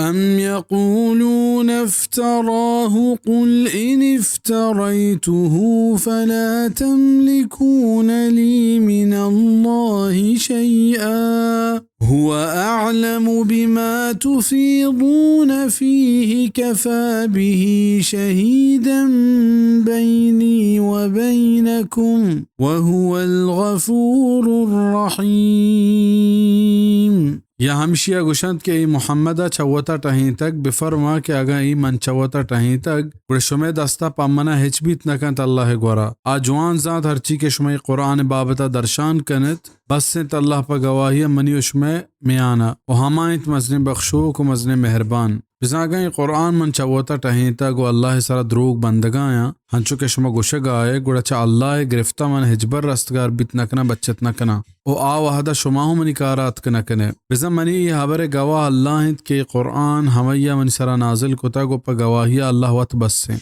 أم يقولون افتراه قل إن افتريته فلا تملكون لي من الله شيئا هو أعلم بما تفيضون فيه كفى به شهيدا بيني وبينكم وهو الغفور الرحيم. या हमशिया गुशंत के मुहम्मदा चौवता टहीं तक बिफरमा के अगा ई मन चौवता टहीं तक गुड़े शुमे दस्ता पामना हिचबीत नकंत अल्लाह गोरा आजवान जात हरची के शुमे कुरान बाबता दर्शान कनत बस से अल्लाह पर गवाही मनी उशमे मियाना ओ हमायत मजने बख्शो को मजने मेहरबान बिजागा कुरान मन चौवता टहीं तक वो अल्लाह सरा द्रोग बंदगाया हंचो के शुमा गुशगा आए गुड़चा अल्लाह गिरफ्ता मन हिजबर रस्तगार बित नकना बच्चत नकना ओ आ वहदा शुमाहु मनी कारात कनकने बिजा मनी ये हबरे गवाह अल्लाह के कुरान हमैया मन सरा नाजिल कुता गो पर गवाही अल्लाह वत बस से